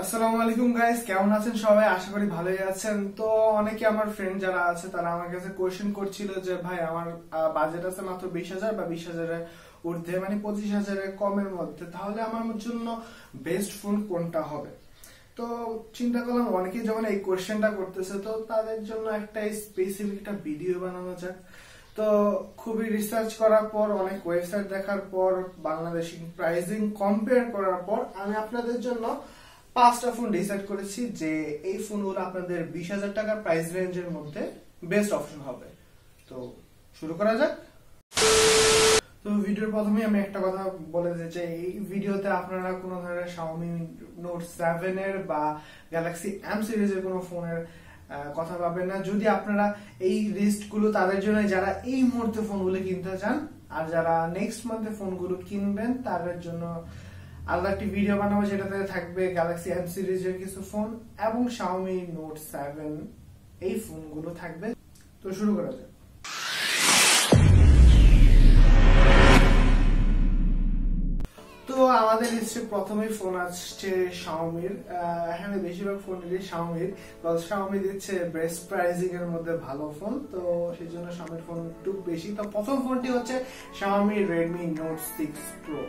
আসসালামু আলাইকুম গাইস, কেমন আছেন সবাই? আশা করি ভালোই আছেন। তো অনেকে আমার ফ্রেন্ড যারা আছে তারা আমার কাছে কোয়েশ্চেন করছিল যে ভাই আমার বাজেট আছে মাত্র 20,000 বা 20,000-এর ঊর্ধ্বে, মানে 25,000-এর কমের মধ্যে, তাহলে আমার জন্য বেস্ট ফোন কোনটা হবে? তো চিন্তা করলাম অনেকেই যখন এই কোয়েশ্চেনটা করতেছে তো তাদের জন্য একটা স্পেসিফিক একটা ভিডিও বানানো যাক। তো খুবই রিসার্চ করার পর, অনেক ওয়েবসাইট দেখার পর, বাংলাদেশি প্রাইসিং কম্পেয়ার করার পর আমি আপনাদের জন্য 5টা ফোন ডিসাইড করেছি যে এই ফোনগুলো আপনাদের 20,000 টাকার প্রাইস রেঞ্জের মধ্যে বেস্ট অপশন হবে। তো শুরু করা যাক। তো ভিডিওর প্রথমে আমি একটা কথা বলে দিতে চাই, এই ভিডিওতে আপনারা কোনো ধরনের Xiaomi Note 7 এর বা Galaxy M সিরিজের কোনো ফোনের কথা পাবেন না। যদি আপনারা এই লিস্টগুলো তাদের জন্য যারা এই মুহূর্তে ফোনগুলো কিনতে চান, আর যারা নেক্সট মান্থে ফোনগুলো কিনবেন তাদের জন্য আলাদা একটি ভিডিও বানাবো, যেটাতে থাকবে গ্যালাক্সি এম সিরিজের কিছু ফোন এবং Xiaomi Note 7 এই ফোনগুলো থাকবে। তো শুরু করা যাক। তো আমাদের লিস্টে প্রথমেই ফোন আসছে Xiaomi-র। এখানে বেশিরভাগ ফোনেরই Xiaomi দিচ্ছে বেস্ট প্রাইসিং এর মধ্যে ভালো ফোন, তো সেই জন্য Xiaomi-র ফোন একটু বেশি। তো প্রথম ফোনটি হচ্ছে Xiaomi Redmi Note 6 Pro।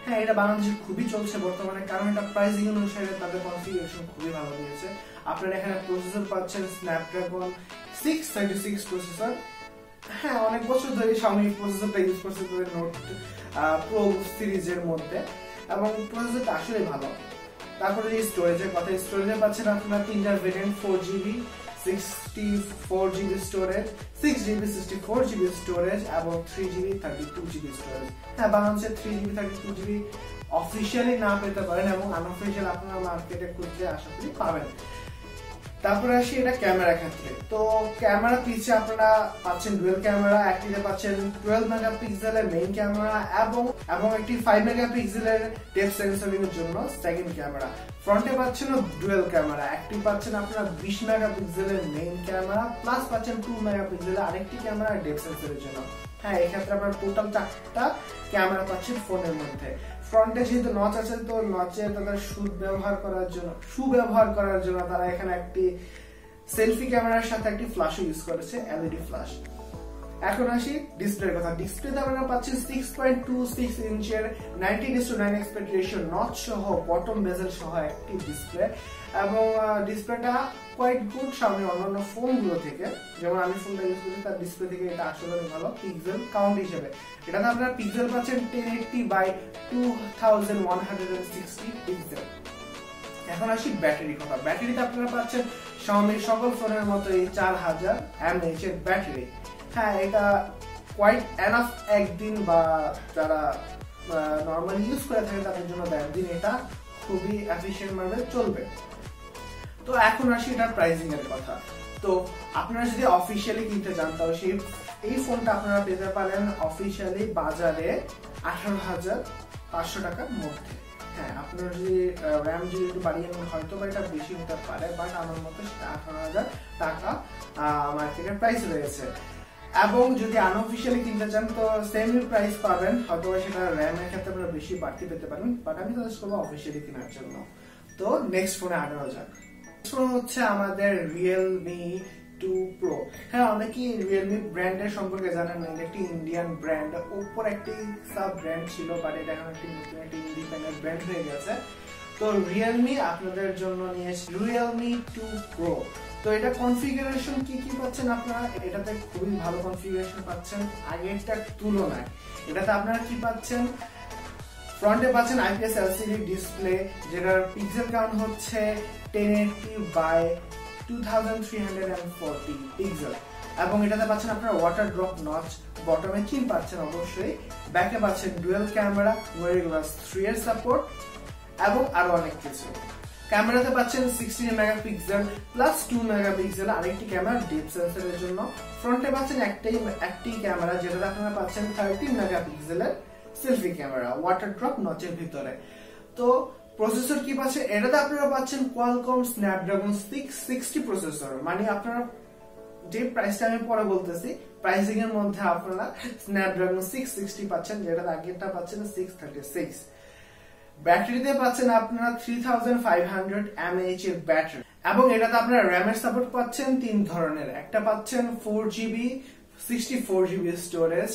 হ্যাঁ, এটা বাংলাদেশে খুবই চলছে বর্তমানে, কারণ এটা প্রাইসিং অনুসারে তাদের কনফিগারেশন খুবই ভালো দিয়েছে। আপনারা এখানে প্রসেসর পাচ্ছেন Snapdragon 636 প্রসেসর। হ্যাঁ, অনেক বছর ধরে Xiaomi প্রসেসরটা ইউজ করছে তাদের নোট প্রো সিরিজের মধ্যে, এবং প্রসেসরটা আসলে ভালো। তারপরে যে স্টোরেজের কথা, স্টোরেজে পাচ্ছেন আপনারা 3টা variant, 4GB 64GB storage, 6GB 64GB storage এবং 3GB 32GB স্টোরেজ। হ্যাঁ, বাংলাদেশে 3GB 32GB অফিসিয়ালি না পেতে পারেন এবং আনঅফিসিয়াল আপনারা মার্কেটে খুঁজলে আশা করি পাবেন। তারপরে আসি এটা ক্যামেরা ক্ষেত্রে। তো ক্যামেরা পিছে আপনারা পাচ্ছেন ডুয়েল ক্যামেরা, একটিতে পাচ্ছেন 12 মেগাপিক্সেলের মেইন ক্যামেরা এবং একটি 5 মেগাপিক্সেলের ডেপথ সেন্সরিং এর জন্য সেকেন্ড ক্যামেরা। ফ্রন্টে পাচ্ছেন ডুয়েল ক্যামেরা, একটি পাচ্ছেন আপনারা 20 মেগাপিক্সেলের মেইন ক্যামেরা প্লাস পাচ্ছেন 2 মেগাপিক্সেলের আরেকটি ক্যামেরা ডেপথ সেন্সরের জন্য। হ্যাঁ, এই ক্ষেত্রে আপনারা টোটাল 4টা ক্যামেরা পাচ্ছেন ফোনের মধ্যে। ফ্রন্টে যেহেতু নচ আছে, তো নচে তাদের সুব্যবহার করার জন্য তারা এখানে একটি সেলফি ক্যামেরার সাথে একটি ফ্ল্যাশও ইউজ করেছে, এলইডি ফ্ল্যাশ। এখন আসি ডিসপ্লের কথা। ডিসপ্লেতে আপনারা পাচ্ছেন 6.26 ইঞ্চের 19:9 অ্যাসপেক্ট রেশিও নচ সহ বটম বেজেল সহ একটি ডিসপ্লে, এবং ডিসপ্লেটা কোয়াইট গুড Xiaomi অন্যান্য ফোনগুলো থেকে। যেমন আমি ফোনটা ইউজ করছি, তার ডিসপ্লে থেকে এটা আসলে ভালো পিক্সেল কাউন্ট হিসেবে। এটাতে আপনারা পিক্সেল পাচ্ছেন 1080x2160 পিক্সেল। এখন আসি ব্যাটারির কথা। ব্যাটারিতে আপনারা পাচ্ছেন Xiaomi সকল ফোনের মতো এই 4000 mAh এর ব্যাটারি। হ্যাঁ, এটা কোয়াইট এনাফ একদিন বা যারা নরমালি ইউজ করে থাকে তাদের জন্য একদিন এটা খুবই এফিশিয়েন্ট ভাবে চলবে। তো এখন আসি এটার প্রাইসিং এর কথা। তো আপনারা যদি অফিসিয়ালি কিনতে চান তাহলে এই ফোনটা আপনারা পেতে পারেন অফিসিয়ালি বাজারে 18,500 টাকার মধ্যে। হ্যাঁ, আপনার যদি র্যাম যদি একটু বাড়িয়ে নেন হয়তো বা এটা বেশি হতে পারে, বাট আমার মতে সেটা 18,000 টাকা মার্কেটের প্রাইস রয়েছে। এবং যদি আনঅফিসিয়ালি কিনতে চান তো সেম প্রাইস পাবেন, হয়তো সেটা র্যামের ক্ষেত্রে আপনারা বেশি বাড়তি পেতে পারেন, বাট আমি সাজেস্ট করবো অফিসিয়ালি কেনার জন্য। তো নেক্সট ফোনে আগানো যাক। ফোন হচ্ছে আমাদের Realme 2 Pro। হ্যাঁ, অনেকেই Realme ব্র্যান্ডের সম্পর্কে জানেন না, এটা একটি ইন্ডিয়ান ব্র্যান্ড। ওপর একটি সাব ব্র্যান্ড ছিল, বাট এটা এখন একটি নতুন একটি ইন্ডিপেন্ডেন্ট ব্র্যান্ড হয়ে গেছে। তো Realme আপনাদের জন্য নিয়েছে Realme 2 Pro। তো এটা কনফিগারেশন কি পাচ্ছেন আপনারা? এটাতে খুবই ভালো কনফিগারেশন পাচ্ছেন আগেরটার তুলনায়। এটাতে আপনারা কি পাচ্ছেন? ফ্রন্টে পাচ্ছেন IPS LCD ডিসপ্লে, যেটার পিক্সেল কাউন্ট হচ্ছে 1080x2340 পিক্সেল, এবং এটাতে পাচ্ছেন আপনারা ওয়াটার ড্রপ নচ, বটমে চিন পাচ্ছেন অবশ্যই, ব্যাকে পাচ্ছেন ডুয়াল ক্যামেরা, Gorilla Glass 3 এর সাপোর্ট এবং আরো অনেক কিছু। ক্যামেরাতে পাচ্ছেন 16 মেগাপিক্সেল প্লাস 2 মেগাপিক্সেল আরেকটি ক্যামেরা ডেপথ সেন্সরের জন্য। ফ্রন্টে পাচ্ছেন একটি ক্যামেরা, যেটাতে আপনারা পাচ্ছেন 13 মেগাপিক্সেলের সেলফি ক্যামেরা ওয়াটার ড্রপ নচের ভিতরে। তো প্রসেসর কি পাচ্ছেন? এটাতে আপনারা পাচ্ছেন Qualcomm Snapdragon 660 প্রসেসর। মানে আপনারা যে প্রাইসটা আমি পরে বলতেছি, প্রাইসিং এর মধ্যে আপনারা Snapdragon 660 পাচ্ছেন, যেটা আগেরটা পাচ্ছেন 636। ব্যাটারিতে পাচ্ছেন আপনারা 3500 mAh এর ব্যাটারি, এবং এটাতে আপনারা র্যামের সাপোর্ট পাচ্ছেন 3 ধরনের। একটা পাচ্ছেন 4GB 64GB storage,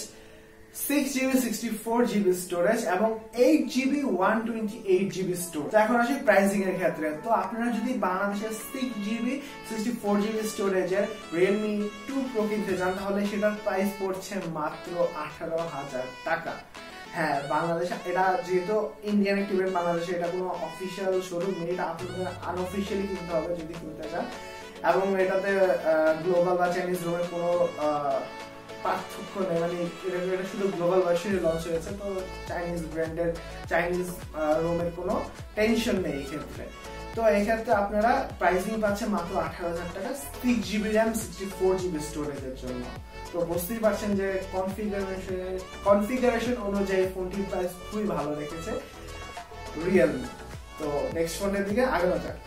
6GB 64GB storage এবং 8GB 128GB স্টোরেজ। এখন আসি প্রাইসিং এর ক্ষেত্রে। তো আপনারা যদি বাংলাদেশের 6GB 64GB স্টোরেজের Realme 2 Pro কিনতে চান তাহলে সেটার প্রাইস পড়ছে মাত্র 18,000 টাকা। হ্যাঁ, বাংলাদেশে এটা যেহেতু ইন্ডিয়ান একটি ব্র্যান্ড, বাংলাদেশে এটা কোনো অফিসিয়াল শোরুম নেই, এটা আপনাদের আনঅফিসিয়ালি কিনতে হবে যদি কিনতে চান। এবং এটাতে গ্লোবাল বা চাইনিজ রোমের কোনো পার্থক্য নেই, মানে এটা শুধু গ্লোবাল ভার্সনে লঞ্চ হয়েছে, তো চাইনিজ ব্র্যান্ডের চাইনিজ রোমের কোনো টেনশন নেই এই ক্ষেত্রে। তো এই ক্ষেত্রে আপনারা প্রাইসিং পাচ্ছেন মাত্র 18,000 টাকা 6GB RAM 64GB স্টোরেজের জন্য। তো বুঝতেই পারছেন যে কনফিগারেশন অনুযায়ী ফোনটির প্রাইস খুবই ভালো রেখেছে Realme। তো নেক্সট ফোনের দিকে আগানো যাক।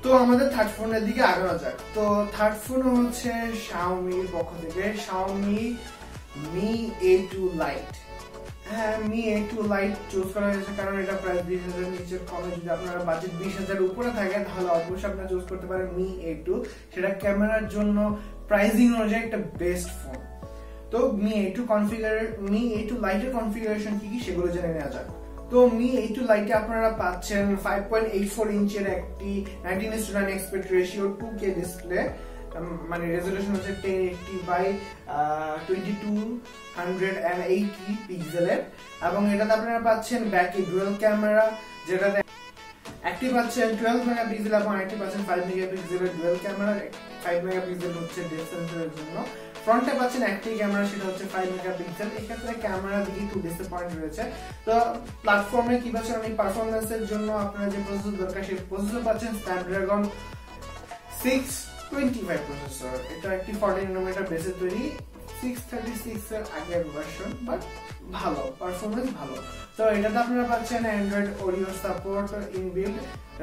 তো আমাদের থার্ড ফোনের দিকে আগানো যাক। তো থার্ড ফোন হচ্ছে Xiaomi-র পক্ষ থেকে Xiaomi Mi A2 Lite। হ্যাঁ, Mi A2 Lite চুজ করা হয়েছে কারণ এটা প্রায় 20,000 নিচের কমে। যদি আপনার বাজেট 20,000 উপরে থাকে তাহলে অবশ্যই আপনারা চুজ করতে পারেন Mi A2। সেটা ক্যামেরার জন্য প্রাইসিং অনুযায়ী একটা বেস্ট ফোন। তো Mi A2 Lite এর কনফিগারেশন কি সেগুলো জেনে নেওয়া যাক। তো Mi A2 Lite এ আপনারা পাচ্ছেন 5.84 ইঞ্চের একটি 19:9 aspect ratio 2K ডিসপ্লে, মানে রেজোলিউশন হচ্ছে 1080 by 2280 পিক্সেলের, এবং এটাতে আপনারা পাচ্ছেন ব্যাকে ডুয়াল ক্যামেরা, যেটাতে একটি পাচ্ছেন 12 মেগাপিক্সেল এবং আরেকটি পাচ্ছেন 5 মেগাপিক্সেলের ডুয়াল ক্যামেরা। 5 মেগাপিক্সেল হচ্ছে ডেপথ সেন্সরের জন্য। ফ্রন্টে পাচ্ছেন একটি ক্যামেরা, সেটা হচ্ছে 5 মেগাপিক্সেল। এক্ষেত্রে ক্যামেরা দিকে একটু ডিসঅ্যাপয়েন্ট রয়েছে। তো প্ল্যাটফর্মে কি পাচ্ছেন, আমি পারফরম্যান্সের জন্য আপনারা যে প্রসেসর দরকার সেই প্রসেসর পাচ্ছেন স্ন্যাপড্রাগন 625 প্রসেসর। এটা একটি 14 nanometer বেসে তৈরি 636 এর আগের ভার্সন, বাট ভালো পারফরম্যান্স ভালো। তো এটাতে আপনারা পাচ্ছেন Android audio support inbuilt.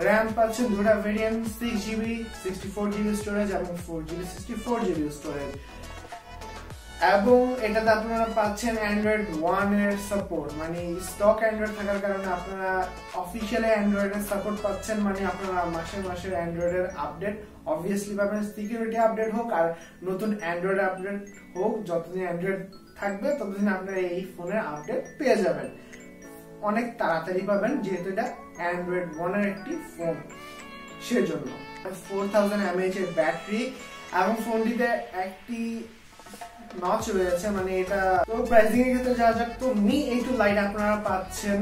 RAM পাচ্ছেন দুটো ভেরিয়েন্ট, 6GB 64GB স্টোরেজ এবং 4GB 64GB স্টোরেজ। এবং এটাতে আপনারা পাচ্ছেন অ্যান্ড্রয়েড 1 এর সাপোর্ট, মানে স্টক অ্যান্ড্রয়েড থাকার কারণে আপনারা অফিশিয়ালি অ্যান্ড্রয়েডের সাপোর্ট পাচ্ছেন। মানে আপনারা মাসে মাসে অ্যান্ড্রয়েডের আপডেট অবভিয়াসলি পাবেন, সিকিউরিটি আপডেট হোক আর নতুন অ্যান্ড্রয়েড আপডেট হোক, যতদিন অ্যান্ড্রয়েড থাকবে ততদিন আপনারা এই ফোনের আপডেট পেয়ে যাবেন, অনেক তাড়াতাড়ি পাবেন যেহেতু এটা অ্যান্ড্রয়েড 1 এর একটি ফোন। সেজন্য 4000 mAh এর ব্যাটারি এবং ফোনটিতে একটি নচ রয়েছে, মানে এটা। তো প্রাইসিং এর ক্ষেত্রে যাওয়া যাক। তো Mi A2 Lite আপনারা পাচ্ছেন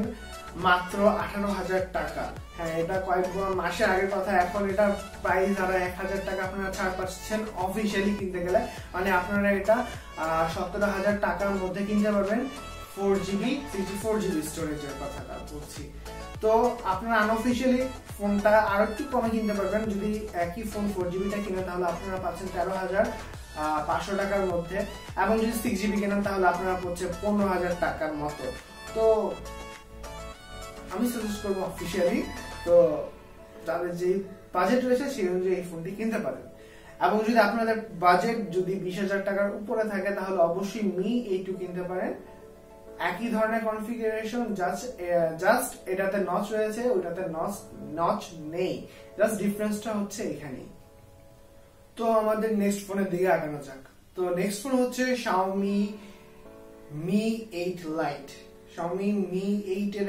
মাত্র 18,000 টাকা। হ্যাঁ, এটা কয়েক মাসের আগের কথা, এখন এটা প্রাইস আরো 1,000 টাকা আপনারা ছাড় পাচ্ছেন অফিশিয়ালি কিনতে গেলে। মানে আপনারা এটা 17,000 টাকার মধ্যে কিনতে পারবেন 4GB 64GB স্টোরেজের কথাটা বলছি। তো আপনারা আনঅফিশিয়ালি ফোনটা আরো একটু কমে কিনতে পারবেন। যদি একই ফোন 4GBটা কিনেন তাহলে আপনারা পাচ্ছেন 13,500 টাকার মধ্যে, এবং যদি 6GB কেনেন তাহলে আপনারা পড়ছে 15,000 টাকার মতো। তো আমি সাজেস্ট করবো অফিশিয়ালি, তো যাদের যে বাজেট রয়েছে সেই অনুযায়ী এই ফোনটি কিনতে পারেন। এবং যদি আপনাদের বাজেট যদি 20,000 টাকার উপরে থাকে তাহলে অবশ্যই Mi A2 কিনতে পারেন। একই ধরনের কনফিগারেশন, জাস্ট এটাতে নচ রয়েছে, ওইটাতে নচ নেই, জাস্ট ডিফারেন্সটা হচ্ছে এখানেই। তো আমাদের নেক্সট ফোনের দিকে আগানো যাক। তো নেক্সট ফোন হচ্ছে Xiaomi Mi 8 Lite। Xiaomi Mi 8 এর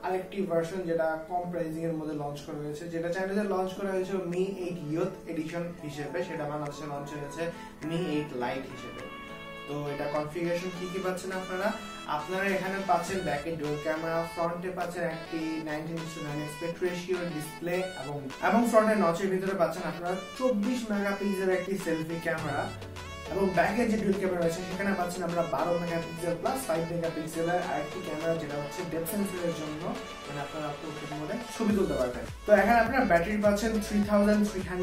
আরেকটি ভার্সন যেটা কম প্রাইসিং এর মধ্যে লঞ্চ করা হয়েছে, যেটা চাইনিজে লঞ্চ করা হয়েছে Mi 8 Youth এডিশন হিসেবে, সেটা বাংলাদেশে লঞ্চ হয়েছে Mi 8 Lite হিসেবে। তো এটা কনফিগারেশন কি পাচ্ছেন আপনারা এখানে পাচ্ছেন ব্যাকে ডুয়াল ক্যামেরা, ফ্রন্টে পাচ্ছেন একটি 19:9 aspect ratio ডিসপ্লে, এবং ফ্রন্টের নচের ভিতরে পাচ্ছেন আপনারা 24 মেগাপিক্সেল একটি সেলফি ক্যামেরা, এবং ব্যাকে যে ডুয়াল ক্যামেরা রয়েছে সেখানে পাচ্ছেন আমরা 12 মেগাপিক্সেল প্লাস 5 মেগাপিক্সেলের আরেকটি ক্যামেরা, যেটা হচ্ছে ডেপথ সেন্সরের জন্য, মানে আপনারা পোর্ট্রেট মোডে ছবি তুলতে পারবেন। তো এখানে আপনারা ব্যাটারি পাচ্ছেন 3350 mAh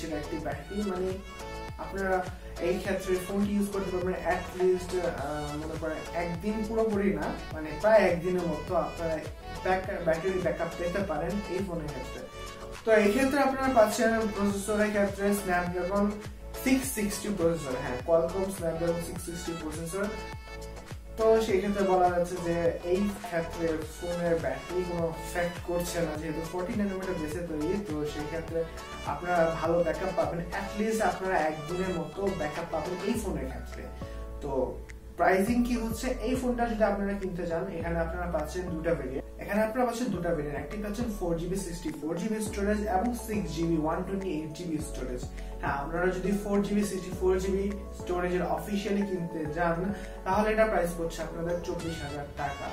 এর একটি ব্যাটারি, মানে আপনারা এই ক্ষেত্রে ফোনটি ইউজ করতে পারবেন অ্যাট লিস্ট মনে করেন একদিন, পুরোপুরি না, মানে প্রায় একদিনের মতো আপনারা ব্যাটারি ব্যাকআপ পেতে পারেন এই ফোনের ক্ষেত্রে। তো এই ক্ষেত্রে আপনারা পাচ্ছেন প্রসেসরের ক্ষেত্রে স্ন্যাপড্রাগন 660 প্রসেসর, হ্যাঁ Qualcomm Snapdragon 660 প্রসেসর, তো সেই ক্ষেত্রে বলা যাচ্ছে যে এই ক্ষেত্রে ফোনের ব্যাটারি কোনো এফেক্ট করছে না, যেহেতু 14 ন্যানোমিটার বেসে তৈরি। তো সেই ক্ষেত্রে আপনারা ভালো ব্যাকআপ পাবেন, অ্যাটলিস্ট আপনারা একদিনের মতো ব্যাকআপ পাবেন এই ফোনের ক্ষেত্রে। তো প্রাইসিং কি হচ্ছে, এই ফোনটা যদি আপনারা কিনতে চান, এখানে আপনারা পাচ্ছেন দুটা ভেরিয়েন্ট। একটি পাচ্ছেন 4GB 64GB স্টোরেজ এবং 6GB 128GB স্টোরেজ। হ্যাঁ, আপনারা যদি 4GB 64GB স্টোরেজের অফিসিয়ালি কিনতে যান, তাহলে এটা প্রাইস পড়ছে আপনাদের 24,000 টাকা।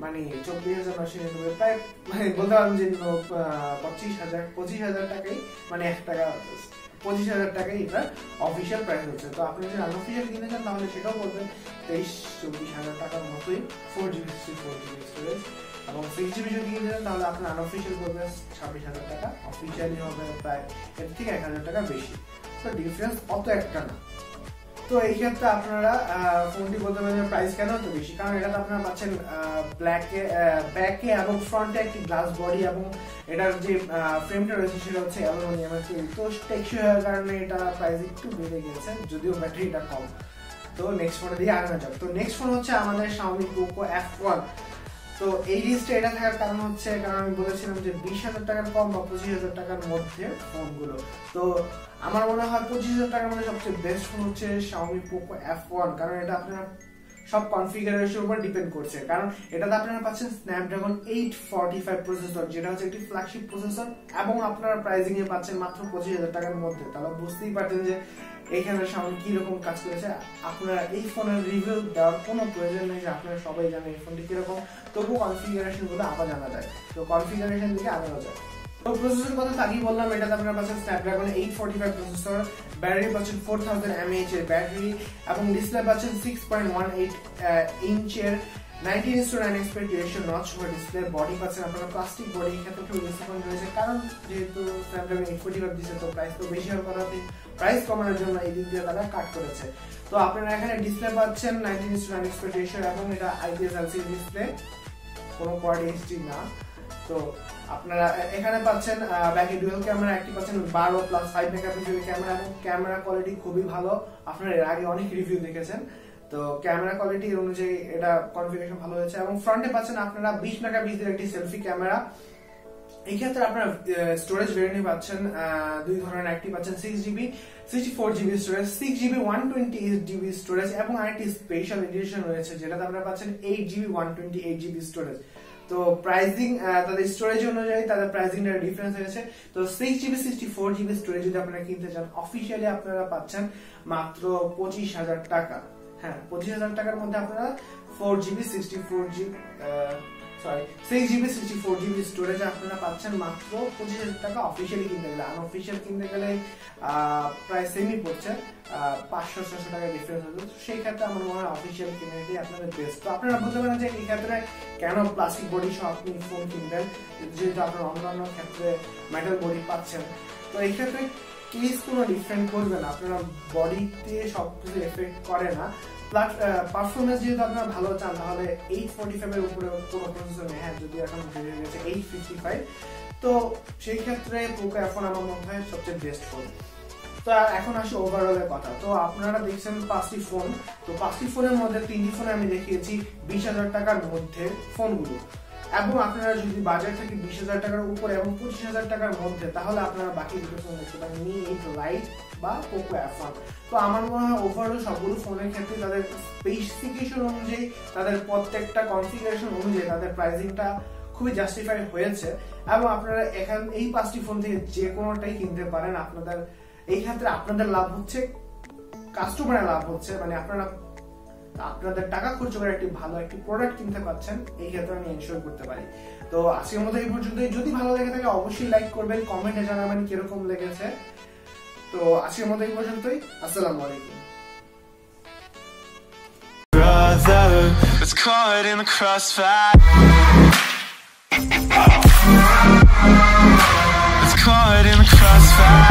মানে 24,999, প্রায় মানে বলতে পারেন যে 25,000 টাকাই, মানে 1 টাকা 25,000 টাকাই এটা অফিসিয়াল প্রাইস হচ্ছে। তো আপনি যদি আনঅফিসিয়াল কিনে যান তাহলে সেটাও বলবেন 23-24,000 টাকার মতোই 4GB 64GB স্টোরেজ। এবং 6GB যদি কিনে যান তাহলে আপনার আনঅফিসিয়াল করবে 26,000 টাকা, অফিসিয়ালি হবে প্রায় এর থেকে 1,000 টাকা বেশি। তো ডিফারেন্স অত একটা না। তো এই ক্ষেত্রে আপনারা ফোনটি বলতে পারেন প্রাইস কেন এত বেশি, কারণ এটাতে আপনারা পাচ্ছেন ব্যাকে এবং ফ্রন্টে একটি গ্লাস বডি, এবং এটার যে ফ্রেমটা রয়েছে সেটা হচ্ছে অ্যালুমিনিয়ামের তৈরি। তো টেকসই হওয়ার কারণে এটা প্রাইস একটু বেড়ে গেছে, যদিও ব্যাটারিটা কম। তো নেক্সট ফোনের দিকে আগানো যাক। তো নেক্সট ফোন হচ্ছে আমাদের Xiaomi Poco F1। তো এই লিস্টে এটা থাকার কারণ হচ্ছে, কারণ আমি বলেছিলাম যে 20,000 টাকার কম বা 25,000 টাকার মধ্যে ফোনগুলো। তো আমার মনে হয় 25,000 টাকার মধ্যে সবচেয়ে বেস্ট ফোন হচ্ছে Xiaomi Poco F1, কারণ এটা আপনার সব কনফিগারেশনের উপর ডিপেন্ড করছে। কারণ এটাতে আপনারা পাচ্ছেন Snapdragon 845 প্রসেসর, যেটা হচ্ছে একটি ফ্ল্যাগশিপ প্রসেসর, এবং আপনারা প্রাইসিং এ পাচ্ছেন মাত্র 25,000 টাকার মধ্যে। তাহলে বুঝতেই পারছেন যে এখানে Xiaomi কি রকম কাজ করেছে। আপনারা এই ফোনের রিভিউ দেওয়ার কোনো প্রয়োজন নেই, যে আপনারা সবাই জানেন এই ফোনটি কিরকম, তবুও কনফিগারেশন গুলো আবার জানা যায়। তো কনফিগারেশন দিকে আগানো যায়। তো প্রসেসর কথা আগেই বললাম, এটাতে আপনারা পাচ্ছেন Snapdragon 845 প্রসেসর, ব্যাটারি পাচ্ছেন 4000 mAh এর ব্যাটারি, এবং ডিসপ্লে পাচ্ছেন 6.18 ইঞ্চের 19:9 aspect ratio নচ সহ ডিসপ্লে। বডি পাচ্ছেন আপনারা প্লাস্টিক বডি, এক্ষেত্রে একটু ডিসঅ্যাপয়েন্ট হয়েছে, কারণ যেহেতু Snapdragon 845 দিচ্ছে, তো প্রাইস তো বেশি হওয়ার কথা, প্রাইস কমানোর জন্য এই দিক দিয়ে তারা কাট করেছে। তো আপনারা এখানে ডিসপ্লে পাচ্ছেন 19:9 aspect ratio, এবং এটা IPS LCD ডিসপ্লে, কোনো কোয়াড HD না। তো আপনারা এখানে পাচ্ছেন ব্যাকে ডুয়াল ক্যামেরা, একটি পাচ্ছেন 12+5 মেগাপিক্সেলের ক্যামেরা, এবং ক্যামেরা কোয়ালিটি খুবই ভালো। আপনারা এর আগে অনেক রিভিউ দেখেছেন, তো ক্যামেরা কোয়ালিটি অনুযায়ী এটা কনফিগারেশন ভালো হয়েছে। এবং ফ্রন্টে পাচ্ছেন আপনারা 20 মেগাপিক্সেলের একটি সেলফি ক্যামেরা। এই ক্ষেত্রে আপনারা স্টোরেজ ভেরিয়েন্ট পাচ্ছেন দুই ধরনের, একটি পাচ্ছেন 6GB 64GB storage, 6GB 128GB storage, এবং আরেকটি স্পেশাল এডিশন রয়েছে যেটাতে আপনারা পাচ্ছেন 8GB 128GB স্টোরেজ। তো প্রাইসিং তাদের স্টোরেজ অনুযায়ী তাদের প্রাইসিং এর ডিফারেন্স হয়েছে। তো 6GB 64GB স্টোরেজ যদি আপনারা কিনতে চান, অফিশিয়ালি আপনারা পাচ্ছেন মাত্র 25,000 টাকা। হ্যাঁ, 25,000 টাকার মধ্যে আপনারা 6GB 64GB স্টোরেজ আপনারা পাচ্ছেন মাত্র 25,000 টাকা অফিশিয়ালি কিনতে গেলে। আনঅফিশিয়াল কিনতে গেলে প্রায় সেমই পড়ছে, 500-600 টাকা ডিফারেন্স হচ্ছে। সেই ক্ষেত্রে আমার মনে হয় অফিশিয়াল কিনে আপনাদের বেস্ট। তো আপনারা বলতে পারেন যে এই ক্ষেত্রে কেন প্লাস্টিক বডি সহ আপনি ফোন কিনবেন, যেহেতু আপনার অন্যান্য ক্ষেত্রে মেটাল বডি পাচ্ছেন। তো এই ক্ষেত্রে কেস কোনো ডিফারেন্ট করবে না, আপনারা বডিতে সবকিছু এফেক্ট করে না। পারফরমেন্স যেহেতু আপনারা ভালো চান, তাহলে 845 এর উপরে কোনো প্রসেসর নেই। হ্যাঁ, যদি এখন বেড়ে গেছে 855, তো সেই ক্ষেত্রে Poco F1 আমার মনে হয় সবচেয়ে বেস্ট ফোন। তো এখন আসি ওভারঅল এর কথা। তো আপনারা দেখছেন 5টি ফোন, তো 5টি ফোনের মধ্যে 3টি ফোনে আমি দেখিয়েছি 20,000 টাকার মধ্যে ফোনগুলো, এবং আপনারা যদি বাজেট থাকে 20,000 টাকার উপরে এবং 25,000 টাকার মধ্যে, তাহলে আপনারা বাকি দুটো ফোন দেখতে পারেন, Mi 8 Lite বা Poco F1। তো আমার মনে হয় ওভারঅল সবগুলো ফোনের ক্ষেত্রে তাদের স্পেসিফিকেশন অনুযায়ী, তাদের প্রত্যেকটা কনফিগারেশন অনুযায়ী তাদের প্রাইসিংটা খুবই জাস্টিফাই হয়েছে। এবং আপনারা এখন এই 5টি ফোন থেকে যে কোনোটাই কিনতে পারেন। আপনাদের এই ক্ষেত্রে আপনাদের লাভ হচ্ছে, কাস্টমারের লাভ হচ্ছে, মানে আপনাদের টাকা খরচ করে একটি ভালো একটি প্রোডাক্ট কিনতে পাচ্ছেন, এই ক্ষেত্রে আমি এনশিওর করতে পারি। তো আজকের মতো এই পর্যন্তই। যদি ভালো লেগে থাকে অবশ্যই লাইক করবেন, কমেন্টে জানাবেন কিরকম লেগেছে। তো আজকের মতো এই পর্যন্তই। আসসালামু আলাইকুম। Caught in the crossfire. It's caught in the crossfire.